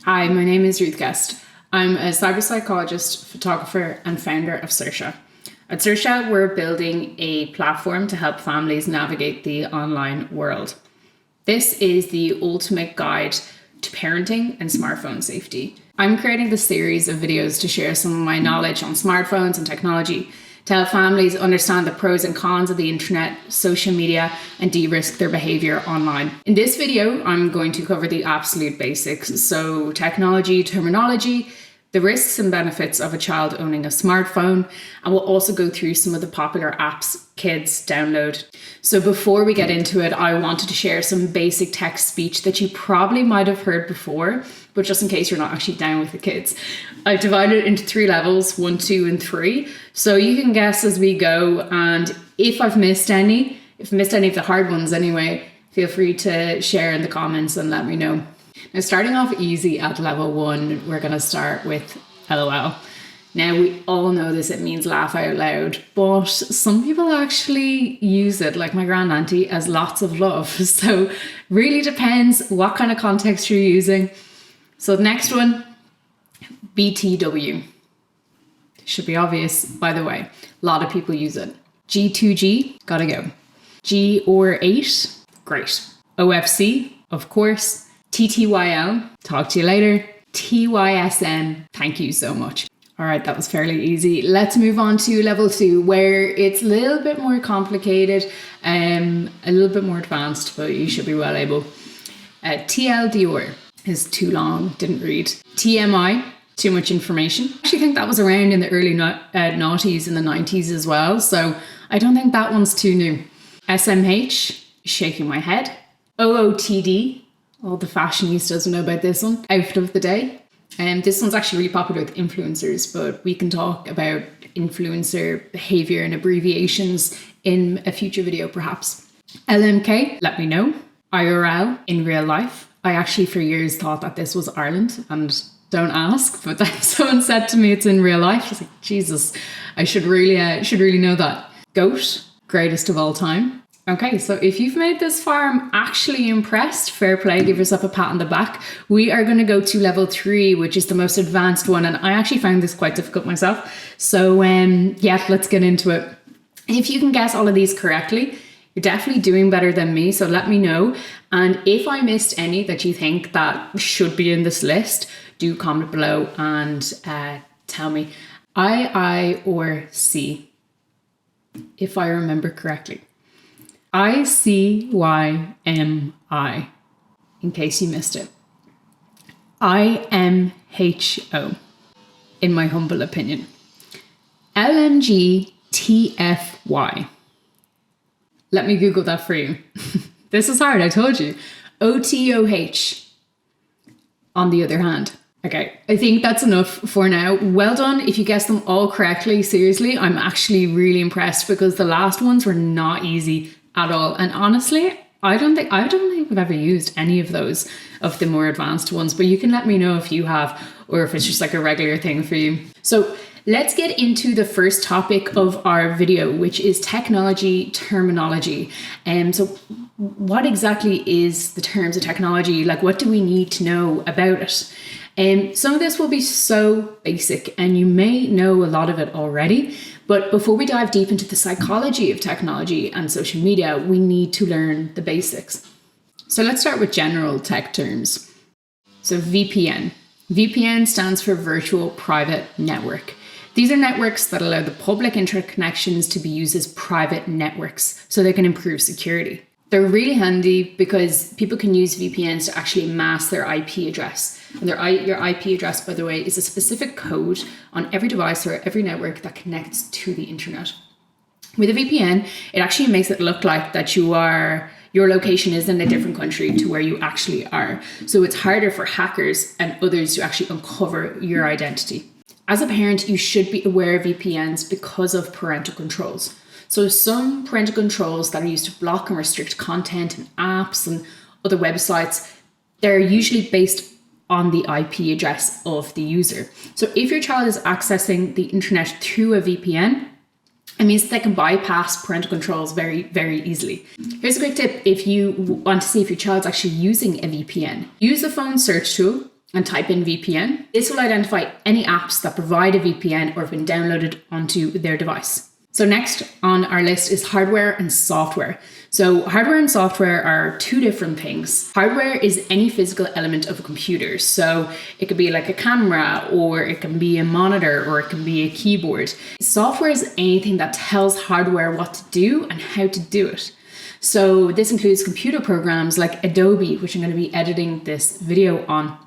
Hi, my name is Ruth Guest. I'm a cyberpsychologist, photographer, and founder of Sersha. At Sersha, we're building a platform to help families navigate the online world. This is the ultimate guide to parenting and smartphone safety. I'm creating this series of videos to share some of my knowledge on smartphones and technology, to help families understand the pros and cons of the internet, social media, and de-risk their behavior online. In this video, I'm going to cover the absolute basics, so technology, terminology, the risks and benefits of a child owning a smartphone, and we'll also go through some of the popular apps kids download. So before we get into it, I wanted to share some basic text speech that you probably might have heard before, but just in case you're not actually down with the kids. I've divided it into 3 levels, 1, 2, and 3. So you can guess as we go, and if I've missed any of the hard ones anyway, feel free to share in the comments and let me know. Now, starting off easy at level 1, we're going to start with LOL. Now, we all know this, it means laugh out loud, but some people actually use it, like my grand auntie, as lots of love. So really depends what kind of context you're using. So the next one, BTW. Should be obvious, by the way. A lot of people use it. G2G, gotta go. G or 8, great. OFC, of course. TTYL, talk to you later. TYSM, thank you so much. All right, that was fairly easy. Let's move on to level 2, where it's a little bit more complicated, a little bit more advanced, but you should be well able. TLDR is too long, didn't read. TMI, too much information. I actually think that was around in the early noughties in the 90s as well, so I don't think that one's too new. SMH, shaking my head. OOTD, all the fashionistas know about this one. Out of the day. This one's actually really popular with influencers, but we can talk about influencer behavior and abbreviations in a future video perhaps. LMK, let me know. IRL, in real life. I actually for years thought that this was Ireland, and don't ask, but then someone said to me it's in real life. I was like, Jesus, I should really know that. GOAT, greatest of all time. Okay, so if you've made this far, I'm actually impressed. Fair play, give yourself a pat on the back. We are going to go to level 3, which is the most advanced one, and I actually found this quite difficult myself. So yeah, let's get into it. If you can guess all of these correctly, you're definitely doing better than me, so let me know. And if I missed any that you think that should be in this list, do comment below and tell me. I or C, if I remember correctly. ICYMI, in case you missed it. IMHO, in my humble opinion. LMGTFY. Let me Google that for you. This is hard, I told you. OTOH, on the other hand. Okay, I think that's enough for now. Well done if you guessed them all correctly. Seriously, I'm actually really impressed because the last ones were not easy at all. And honestly, I don't think I've ever used any of those, of the more advanced ones, but you can let me know if you have, or if it's just like a regular thing for you. So let's get into the first topic of our video, which is technology terminology. So what exactly is the terms of technology? Like, what do we need to know about it? Some of this will be so basic and you may know a lot of it already, but before we dive deep into the psychology of technology and social media, we need to learn the basics. So let's start with general tech terms. So VPN. VPN stands for Virtual Private Network. These are networks that allow the public internet connections to be used as private networks so they can improve security. They're really handy because people can use VPNs to actually mask their IP address. And your IP address, by the way, is a specific code on every device or every network that connects to the internet. With a VPN, it actually makes it look like that your location is in a different country to where you actually are. So it's harder for hackers and others to actually uncover your identity. As a parent, you should be aware of VPNs because of parental controls. So some parental controls that are used to block and restrict content and apps and other websites, they're usually based on the IP address of the user. So if your child is accessing the internet through a VPN, it means that they can bypass parental controls very, very easily. Here's a quick tip if you want to see if your child's actually using a VPN. Use the phone search tool and type in VPN. This will identify any apps that provide a VPN or have been downloaded onto their device. So next on our list is hardware and software. So hardware and software are two different things. Hardware is any physical element of a computer. So it could be like a camera, or it can be a monitor, or it can be a keyboard. Software is anything that tells hardware what to do and how to do it. So this includes computer programs like Adobe, which I'm going to be editing this video on.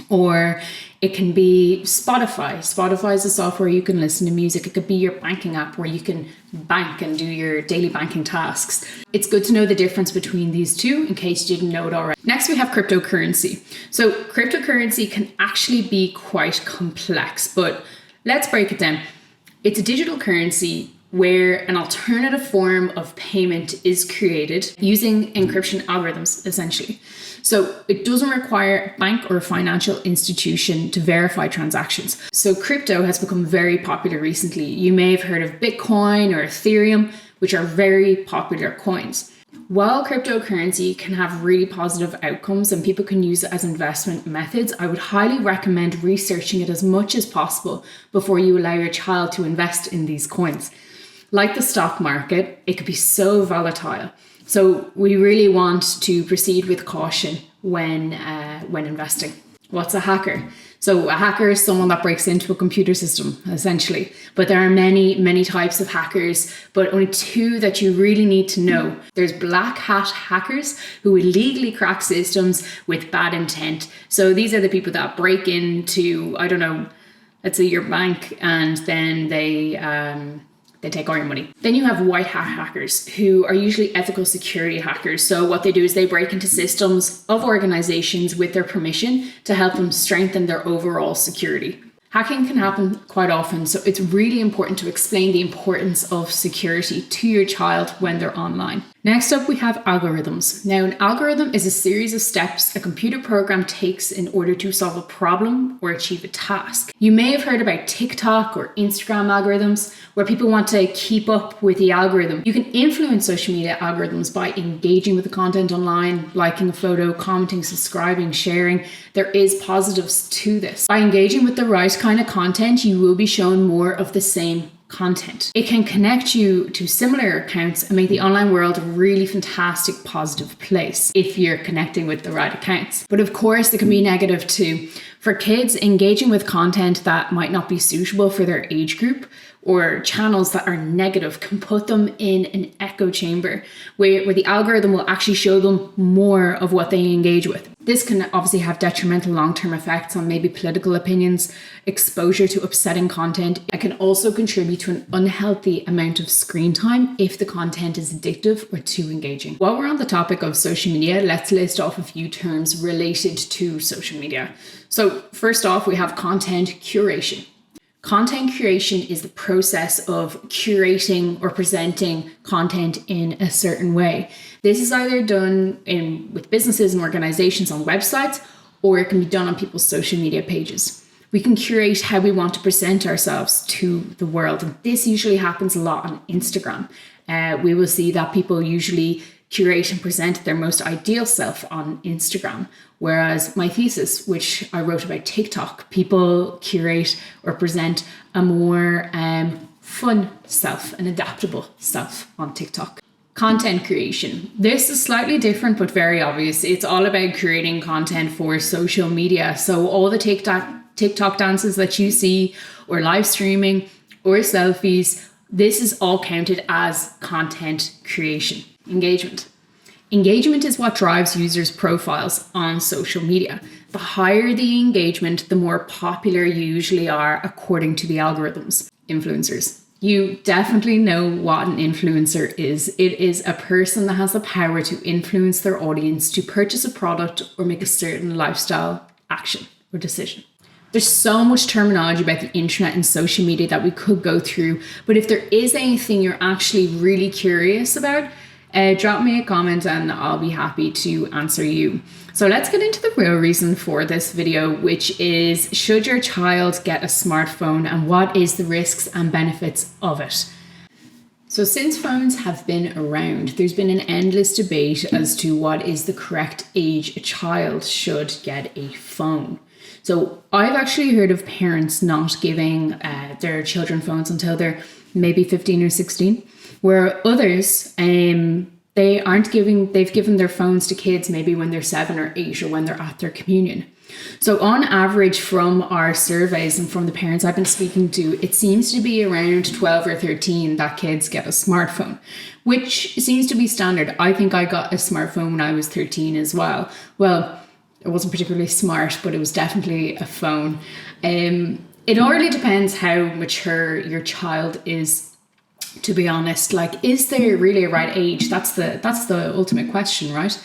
Or it can be Spotify. Spotify is a software you can listen to music. It could be your banking app where you can bank and do your daily banking tasks. It's good to know the difference between these two in case you didn't know it already. Next, we have cryptocurrency. So cryptocurrency can actually be quite complex, but let's break it down. It's a digital currency where an alternative form of payment is created using encryption algorithms, essentially. So it doesn't require a bank or a financial institution to verify transactions. So crypto has become very popular recently. You may have heard of Bitcoin or Ethereum, which are very popular coins. While cryptocurrency can have really positive outcomes and people can use it as investment methods, I would highly recommend researching it as much as possible before you allow your child to invest in these coins. Like the stock market, it could be so volatile. So we really want to proceed with caution when investing. What's a hacker? So a hacker is someone that breaks into a computer system, essentially. But there are many, many types of hackers, but only two that you really need to know. There's black hat hackers who illegally crack systems with bad intent. So these are the people that break into, I don't know, let's say your bank, and then they take all your money. Then you have white hat hackers, who are usually ethical security hackers. So what they do is they break into systems of organizations with their permission to help them strengthen their overall security. Hacking can happen quite often, so it's really important to explain the importance of security to your child when they're online. Next up, we have algorithms. Now, an algorithm is a series of steps a computer program takes in order to solve a problem or achieve a task. You may have heard about TikTok or Instagram algorithms, where people want to keep up with the algorithm. You can influence social media algorithms by engaging with the content online, liking a photo, commenting, subscribing, sharing. There is positives to this. By engaging with the right kind of content, you will be shown more of the same content. It can connect you to similar accounts and make the online world a really fantastic, positive place if you're connecting with the right accounts. But of course, there can be negative too. For kids, engaging with content that might not be suitable for their age group or channels that are negative can put them in an echo chamber where the algorithm will actually show them more of what they engage with. This can obviously have detrimental long-term effects on maybe political opinions, exposure to upsetting content. It can also contribute to an unhealthy amount of screen time if the content is addictive or too engaging. While we're on the topic of social media, let's list off a few terms related to social media. So first off, we have content curation. Content curation is the process of curating or presenting content in a certain way. This is either done with businesses and organizations on websites, or it can be done on people's social media pages. We can curate how we want to present ourselves to the world, and this usually happens a lot on Instagram. We will see that people usually curate and present their most ideal self on Instagram. Whereas my thesis, which I wrote about TikTok, people curate or present a more fun self, an adaptable self on TikTok. Content creation. This is slightly different, but very obvious. It's all about creating content for social media. So all the TikTok dances that you see, or live streaming, or selfies, this is all counted as content creation. Engagement. Engagement is what drives users' profiles on social media. The higher the engagement, the more popular you usually are according to the algorithms. Influencers. You definitely know what an influencer is. It is a person that has the power to influence their audience to purchase a product or make a certain lifestyle action or decision. There's so much terminology about the internet and social media that we could go through, but if there is anything you're actually really curious about, drop me a comment and I'll be happy to answer you. So let's get into the real reason for this video, which is, should your child get a smartphone and what is the risks and benefits of it? So since phones have been around, there's been an endless debate as to what is the correct age a child should get a phone. So I've actually heard of parents not giving their children phones until they're maybe 15 or 16, where others, they've given their phones to kids maybe when they're 7 or 8 or when they're at their communion. So on average, from our surveys and from the parents I've been speaking to, it seems to be around 12 or 13 that kids get a smartphone, which seems to be standard. I think I got a smartphone when I was 13 as well. Well, it wasn't particularly smart, but it was definitely a phone. It all really depends how mature your child is, to be honest. Like, is there really a right age? That's the ultimate question, right?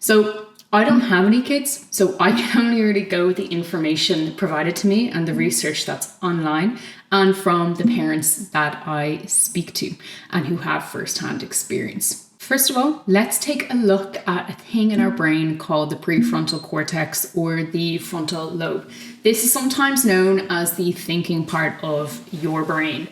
So I don't have any kids, so I can only really go with the information provided to me and the research that's online and from the parents that I speak to and who have first-hand experience. First of all, let's take a look at a thing in our brain called the prefrontal cortex or the frontal lobe. This is sometimes known as the thinking part of your brain.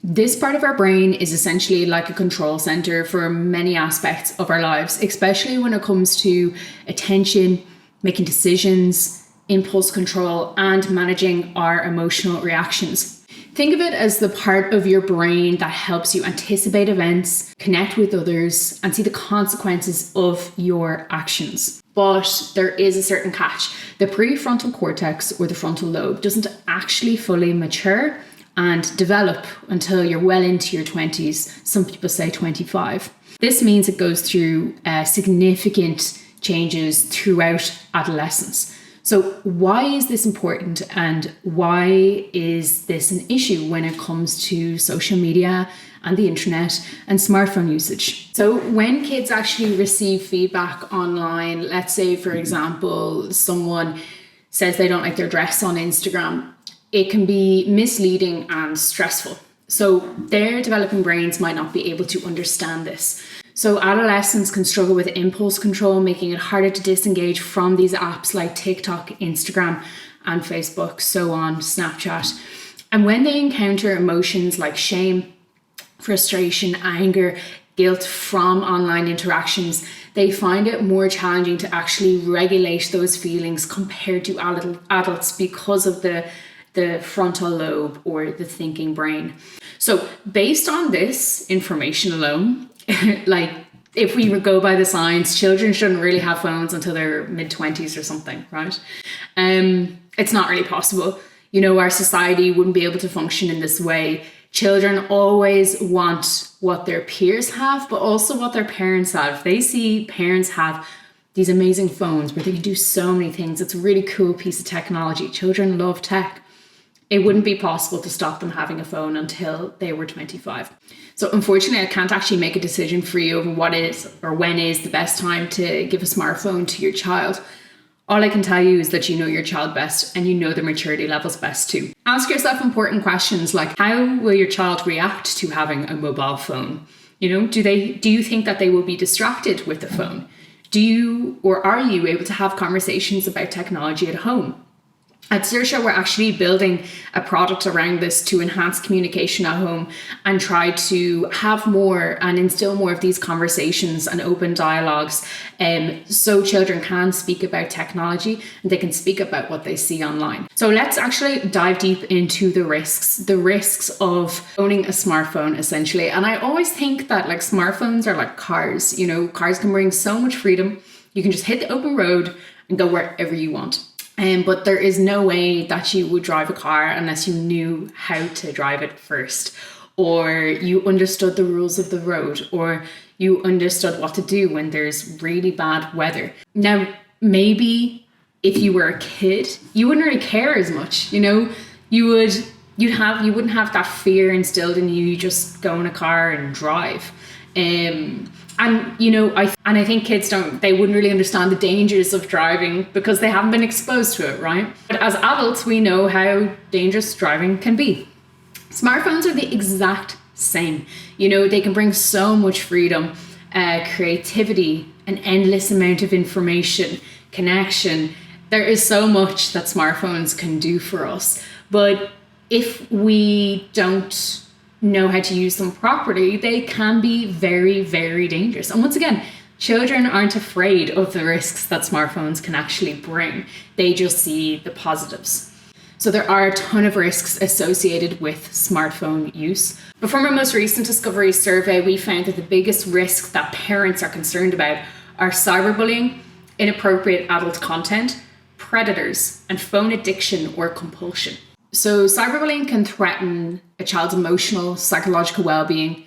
This part of our brain is essentially like a control center for many aspects of our lives, especially when it comes to attention, making decisions, impulse control, and managing our emotional reactions. Think of it as the part of your brain that helps you anticipate events, connect with others, and see the consequences of your actions. But there is a certain catch. The prefrontal cortex or the frontal lobe doesn't actually fully mature and develop until you're well into your 20s. Some people say 25. This means it goes through significant changes throughout adolescence. So why is this important and why is this an issue when it comes to social media and the internet and smartphone usage? So when kids actually receive feedback online, let's say, for example, someone says they don't like their dress on Instagram, it can be misleading and stressful. So their developing brains might not be able to understand this. So adolescents can struggle with impulse control, making it harder to disengage from these apps like TikTok, Instagram, and Facebook, so on, Snapchat. And when they encounter emotions like shame, frustration, anger, guilt from online interactions, they find it more challenging to actually regulate those feelings compared to adults because of the frontal lobe or the thinking brain. So based on this information alone, like if we go by the science, children shouldn't really have phones until their mid-20s or something, right? It's not really possible. You know, our society wouldn't be able to function in this way. Children always want what their peers have, but also what their parents have. They see parents have these amazing phones where they can do so many things. It's a really cool piece of technology. Children love tech. It wouldn't be possible to stop them having a phone until they were 25. So unfortunately, I can't actually make a decision for you over what is or when is the best time to give a smartphone to your child. All I can tell you is that you know your child best and you know their maturity levels best too. Ask yourself important questions like, how will your child react to having a mobile phone? You know, do you think that they will be distracted with the phone? Do you or are you able to have conversations about technology at home? At Sersha, we're actually building a product around this to enhance communication at home and try to have more and instill more of these conversations and open dialogues so children can speak about technology and they can speak about what they see online. So let's actually dive deep into the risks of owning a smartphone, essentially. And I always think that like smartphones are like cars. You know, cars can bring so much freedom. You can just hit the open road and go wherever you want. But there is no way that you would drive a car unless you knew how to drive it first, or you understood the rules of the road, or you understood what to do when there's really bad weather. Now, maybe if you were a kid, you wouldn't really care as much. You know, you wouldn't have that fear instilled in you. You just go in a car and drive. And, you know, I think kids they wouldn't really understand the dangers of driving because they haven't been exposed to it, right? But as adults, we know how dangerous driving can be. Smartphones are the exact same. You know, they can bring so much freedom, creativity, an endless amount of information, connection. There is so much that smartphones can do for us. But if we don't know how to use them properly, they can be very, very dangerous. And once again, children aren't afraid of the risks that smartphones can actually bring. They just see the positives. So there are a ton of risks associated with smartphone use. But from our most recent Discovery survey, we found that the biggest risks that parents are concerned about are cyberbullying, inappropriate adult content, predators, and phone addiction or compulsion. So cyberbullying can threaten a child's emotional, psychological well-being,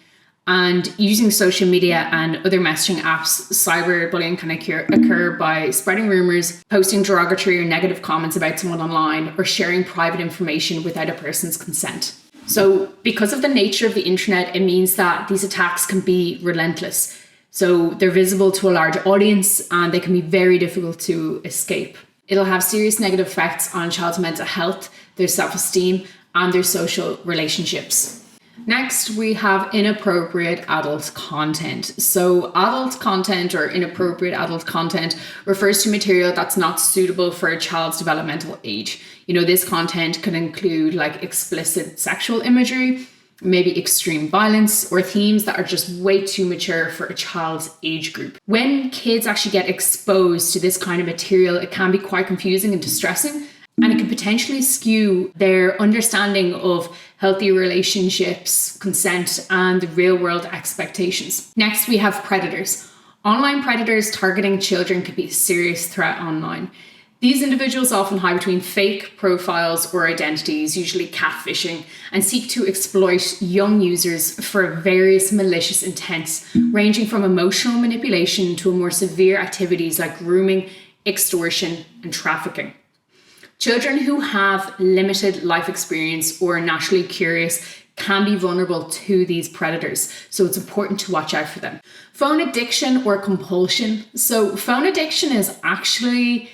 and using social media and other messaging apps, cyberbullying can occur by spreading rumors, posting derogatory or negative comments about someone online, or sharing private information without a person's consent. So because of the nature of the internet, it means that these attacks can be relentless. So they're visible to a large audience and they can be very difficult to escape. It'll have serious negative effects on a child's mental health, their self-esteem, and their social relationships. Next, we have inappropriate adult content. So adult content or inappropriate adult content refers to material that's not suitable for a child's developmental age. This content can include like explicit sexual imagery, maybe extreme violence, or themes that are just way too mature for a child's age group. When kids actually get exposed to this kind of material, it can be quite confusing and distressing. And it can potentially skew their understanding of healthy relationships, consent, and the real world expectations. Next, we have predators. Online predators targeting children can be a serious threat online. These individuals often hide between fake profiles or identities, usually catfishing, and seek to exploit young users for various malicious intents, ranging from emotional manipulation to more severe activities like grooming, extortion, and trafficking. Children who have limited life experience or are naturally curious can be vulnerable to these predators, so it's important to watch out for them. Phone addiction or compulsion. So phone addiction is actually,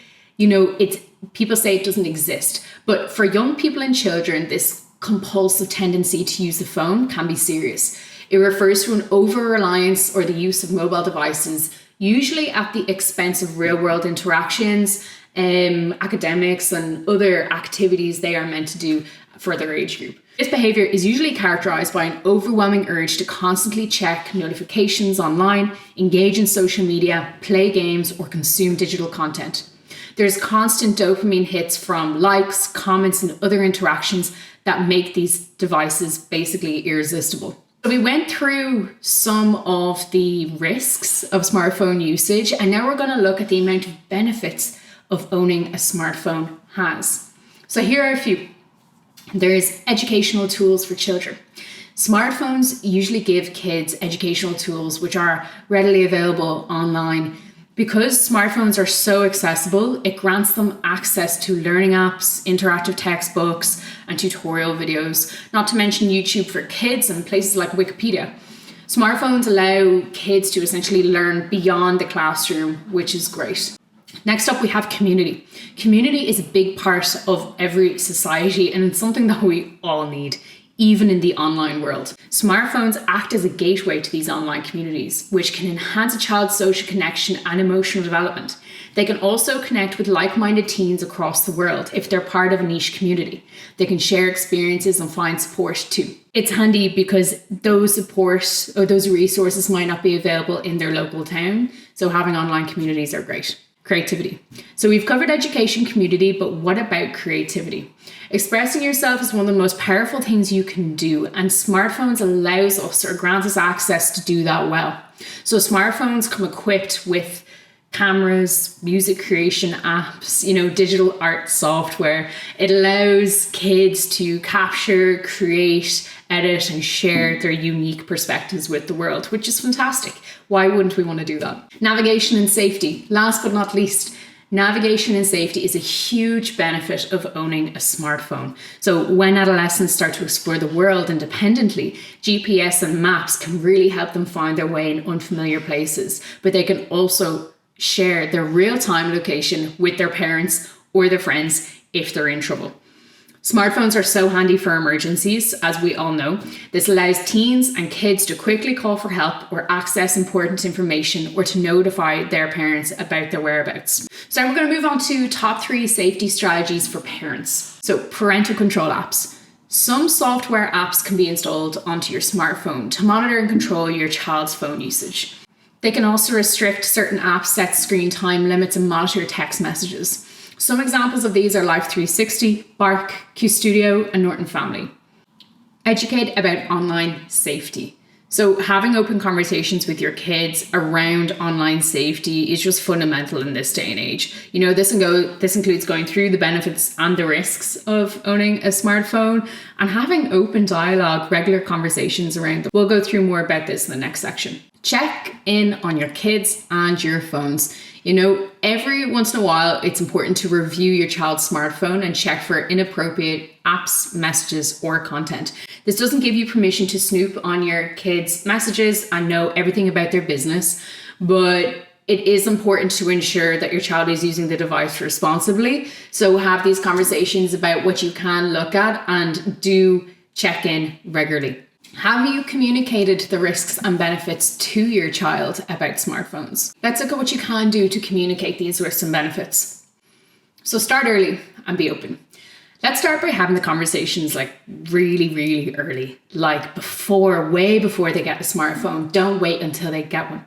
people say it doesn't exist, but for young people and children, this compulsive tendency to use the phone can be serious. It refers to an over-reliance or the use of mobile devices, usually at the expense of real-world interactions, academics, and other activities they are meant to do for their age group. This behavior is usually characterized by an overwhelming urge to constantly check notifications online, engage in social media, play games, or consume digital content. There's constant dopamine hits from likes, comments, and other interactions that make these devices basically irresistible. So we went through some of the risks of smartphone usage, and now we're going to look at the amount of benefits of owning a smartphone has. So here are a few. There's educational tools for children. Smartphones usually give kids educational tools which are readily available online. Because smartphones are so accessible, it grants them access to learning apps, interactive textbooks, and tutorial videos, not to mention YouTube for kids and places like Wikipedia. Smartphones allow kids to essentially learn beyond the classroom, which is great. Next up, we have community. Community is a big part of every society, and it's something that we all need, even in the online world. Smartphones act as a gateway to these online communities, which can enhance a child's social connection and emotional development. They can also connect with like-minded teens across the world if they're part of a niche community. They can share experiences and find support too. It's handy because those support or those resources might not be available in their local town, so having online communities are great. Creativity. So we've covered education, community, but what about creativity? Expressing yourself is one of the most powerful things you can do, and smartphones allows us or grants us access to do that well. So smartphones come equipped with cameras, music creation apps, digital art software. It allows kids to capture, create, edit, and share their unique perspectives with the world, which is fantastic. Why wouldn't we want to do that? Navigation and safety. Last but not least, navigation and safety is a huge benefit of owning a smartphone. So when adolescents start to explore the world independently, GPS and maps can really help them find their way in unfamiliar places, but they can also share their real-time location with their parents or their friends if they're in trouble. Smartphones are so handy for emergencies, as we all know. This allows teens and kids to quickly call for help or access important information or to notify their parents about their whereabouts. So we're going to move on to top 3 safety strategies for parents. So parental control apps. Some software apps can be installed onto your smartphone to monitor and control your child's phone usage. They can also restrict certain apps, set screen time limits, and monitor text messages. Some examples of these are Life 360, Bark, QStudio, and Norton Family. Educate about online safety. So having open conversations with your kids around online safety is just fundamental in this day and age. This includes going through the benefits and the risks of owning a smartphone and having open dialogue, regular conversations around them. We'll go through more about this in the next section. Check in on your kids and your phones. Every once in a while, it's important to review your child's smartphone and check for inappropriate apps, messages, or content. This doesn't give you permission to snoop on your kids' messages and know everything about their business, but it is important to ensure that your child is using the device responsibly. So have these conversations about what you can look at and do check in regularly. Have you communicated the risks and benefits to your child about smartphones? Let's look at what you can do to communicate these risks and benefits. So start early and be open. Let's start by having the conversations really, really early, way before they get a smartphone. Don't wait until they get one.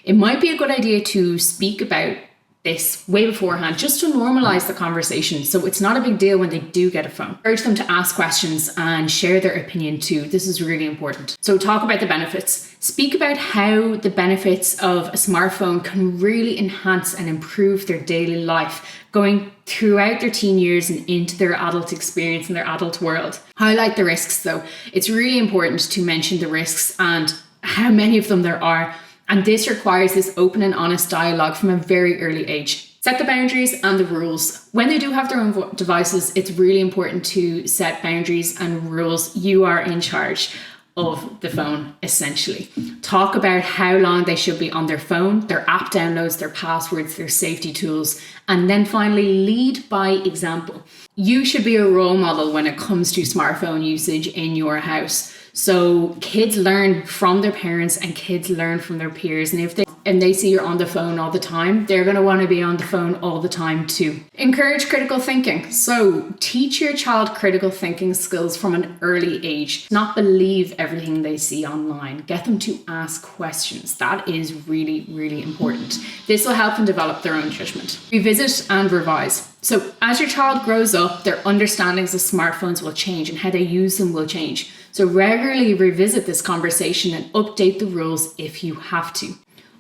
It might be a good idea to speak about this way beforehand, just to normalize the conversation so it's not a big deal when they do get a phone. Urge them to ask questions and share their opinion too. This is really important. So talk about the benefits. Speak about how the benefits of a smartphone can really enhance and improve their daily life, going throughout their teen years and into their adult experience and their adult world. Highlight the risks though. It's really important to mention the risks and how many of them there are. And this requires this open and honest dialogue from a very early age. Set the boundaries and the rules. When they do have their own devices, it's really important to set boundaries and rules. You are in charge of the phone, essentially. Talk about how long they should be on their phone, their app downloads, their passwords, their safety tools, and then finally lead by example. You should be a role model when it comes to smartphone usage in your house. So kids learn from their parents and kids learn from their peers. And if they see you're on the phone all the time, they're going to want to be on the phone all the time too. Encourage critical thinking. So teach your child critical thinking skills from an early age. Not believe everything they see online. Get them to ask questions. That is really, really important. This will help them develop their own judgment. Revisit and revise. So as your child grows up, their understandings of smartphones will change and how they use them will change. So regularly revisit this conversation and update the rules if you have to.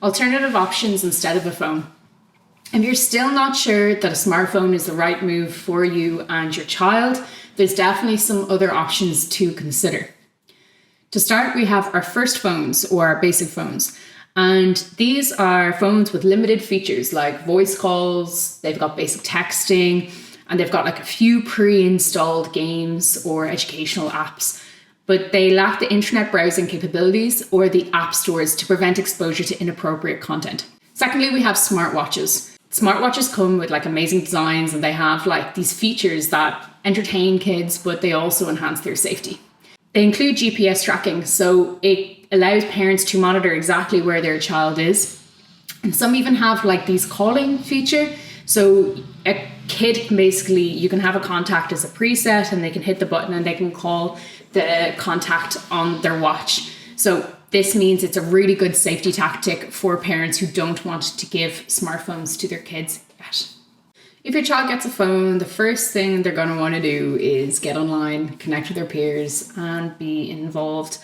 Alternative options instead of a phone. If you're still not sure that a smartphone is the right move for you and your child, there's definitely some other options to consider. To start, we have our first phones or our basic phones. And these are phones with limited features like voice calls, they've got basic texting, and they've got a few pre-installed games or educational apps. But they lack the internet browsing capabilities or the app stores to prevent exposure to inappropriate content. Secondly, we have smartwatches. Smartwatches come with amazing designs and they have these features that entertain kids, but they also enhance their safety. They include GPS tracking, so it allows parents to monitor exactly where their child is. And some even have these calling feature. So a kid can you can have a contact as a preset and they can hit the button and they can call the contact on their watch. So this means it's a really good safety tactic for parents who don't want to give smartphones to their kids yet. If your child gets a phone, the first thing they're going to want to do is get online, connect with their peers, and be involved.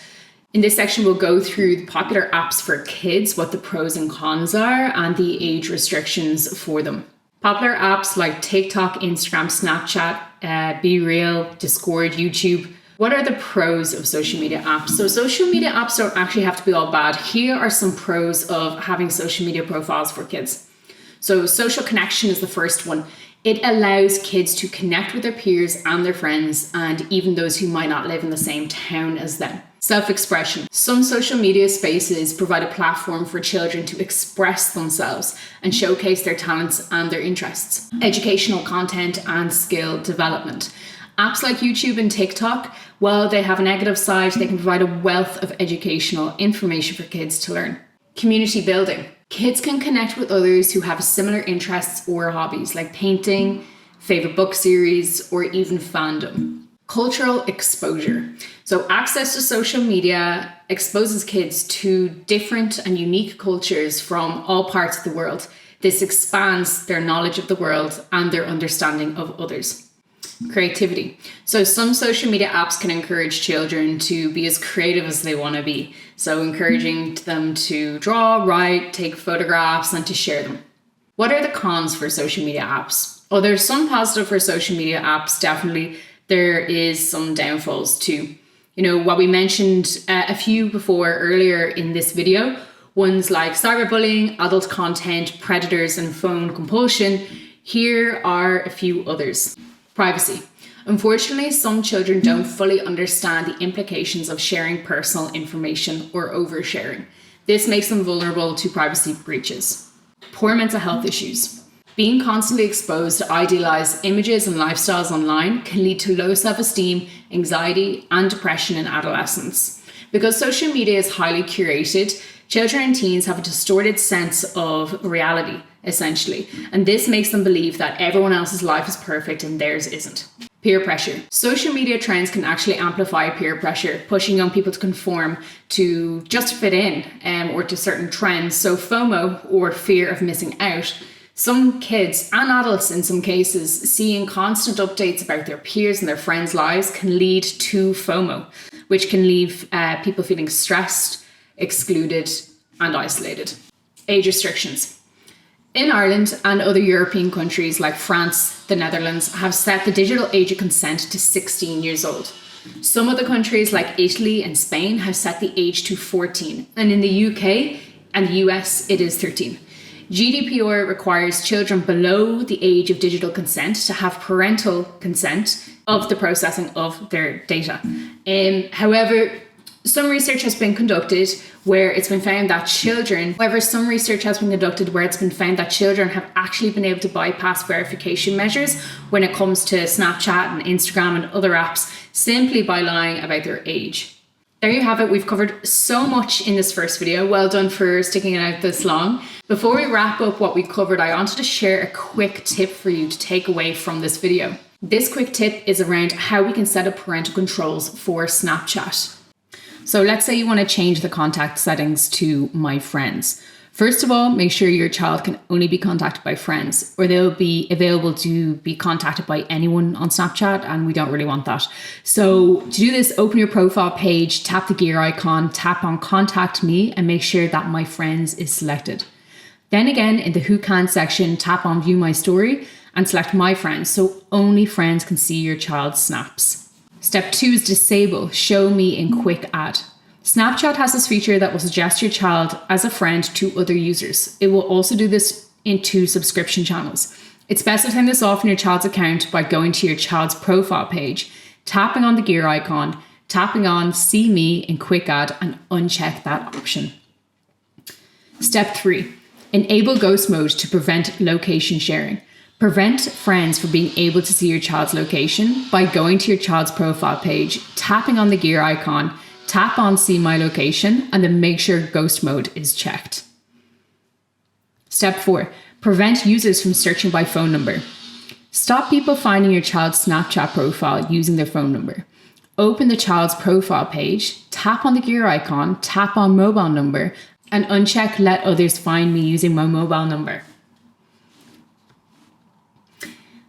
In this section, we'll go through the popular apps for kids, what the pros and cons are, and the age restrictions for them. Popular apps like TikTok, Instagram, Snapchat, Be Real, Discord, YouTube. What are the pros of social media apps? So social media apps don't actually have to be all bad. Here are some pros of having social media profiles for kids. So social connection is the first one. It allows kids to connect with their peers and their friends and even those who might not live in the same town as them. Self-expression. Some social media spaces provide a platform for children to express themselves and showcase their talents and their interests. Educational content and skill development. Apps like YouTube and TikTok, while they have a negative side, they can provide a wealth of educational information for kids to learn. Community building. Kids can connect with others who have similar interests or hobbies like painting, favorite book series, or even fandom. Cultural exposure. So access to social media exposes kids to different and unique cultures from all parts of the world. This expands their knowledge of the world and their understanding of others. Creativity. So some social media apps can encourage children to be as creative as they want to be. So encouraging them to draw, write, take photographs, and to share them. What are the cons for social media apps? Well, there's some positive for social media apps, definitely. There is some downfalls too. What we mentioned a few before earlier in this video, ones like cyberbullying, adult content, predators, and phone compulsion. Here are a few others. Privacy. Unfortunately, some children don't fully understand the implications of sharing personal information or oversharing. This makes them vulnerable to privacy breaches. Poor mental health issues. Being constantly exposed to idealized images and lifestyles online can lead to low self-esteem, anxiety, and depression in adolescence. Because social media is highly curated, children and teens have a distorted sense of reality, essentially, and this makes them believe that everyone else's life is perfect and theirs isn't. Peer pressure. Social media trends can actually amplify peer pressure, pushing young people to conform to just fit in or to certain trends. So FOMO, or fear of missing out. Some kids and adults in some cases seeing constant updates about their peers and their friends' lives can lead to FOMO, which can leave people feeling stressed, excluded, and isolated. Age restrictions. In Ireland and other European countries like France, the Netherlands have set the digital age of consent to 16 years old. Some other countries like Italy and Spain have set the age to 14, and in the UK and the US it is 13. GDPR requires children below the age of digital consent to have parental consent of the processing of their data. However, some research has been conducted where it's been found that children have actually been able to bypass verification measures when it comes to Snapchat and Instagram and other apps simply by lying about their age. There you have it. We've covered so much in this first video. Well done for sticking it out this long. Before we wrap up what we covered, I wanted to share a quick tip for you to take away from this video. This quick tip is around how we can set up parental controls for Snapchat. So let's say you want to change the contact settings to My Friends. First of all, make sure your child can only be contacted by friends, or they'll be available to be contacted by anyone on Snapchat, and we don't really want that. So to do this, open your profile page, tap the gear icon, tap on Contact Me, and make sure that My Friends is selected. Then again, in the Who Can section, tap on View My Story and select My Friends, so only friends can see your child's snaps. Step 2 is disable Show Me in Quick Add. Snapchat has this feature that will suggest your child as a friend to other users. It will also do this into subscription channels. It's best to turn this off in your child's account by going to your child's profile page, tapping on the gear icon, tapping on See Me in Quick Add, and uncheck that option. Step 3. Enable ghost mode to prevent location sharing. Prevent friends from being able to see your child's location by going to your child's profile page, tapping on the gear icon, tap on See My Location, and then make sure ghost mode is checked. Step 4. Prevent users from searching by phone number. Stop people finding your child's Snapchat profile using their phone number. Open the child's profile page, tap on the gear icon, tap on mobile number, and uncheck Let Others Find Me using my mobile number.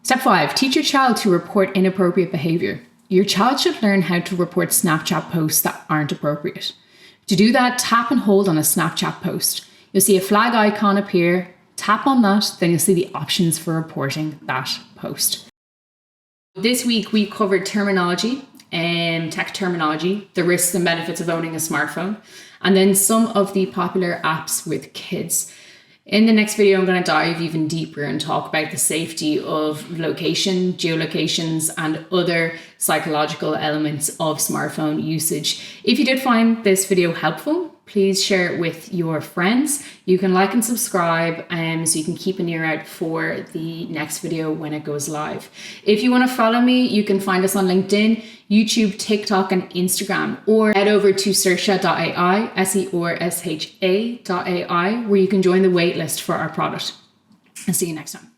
Step 5. Teach your child to report inappropriate behavior. Your child should learn how to report Snapchat posts that aren't appropriate. To do that, tap and hold on a Snapchat post. You'll see a flag icon appear. Tap on that, then you'll see the options for reporting that post. This week we covered terminology and tech terminology, the risks and benefits of owning a smartphone, and then some of the popular apps with kids. In the next video, I'm going to dive even deeper and talk about the safety of location, geolocations, and other psychological elements of smartphone usage. If you did find this video helpful, please share it with your friends. You can like and subscribe so you can keep an ear out for the next video when it goes live. If you want to follow me, you can find us on LinkedIn, YouTube, TikTok, and Instagram, or head over to Sersha.ai, Sersha.ai, where you can join the waitlist for our product. I'll see you next time.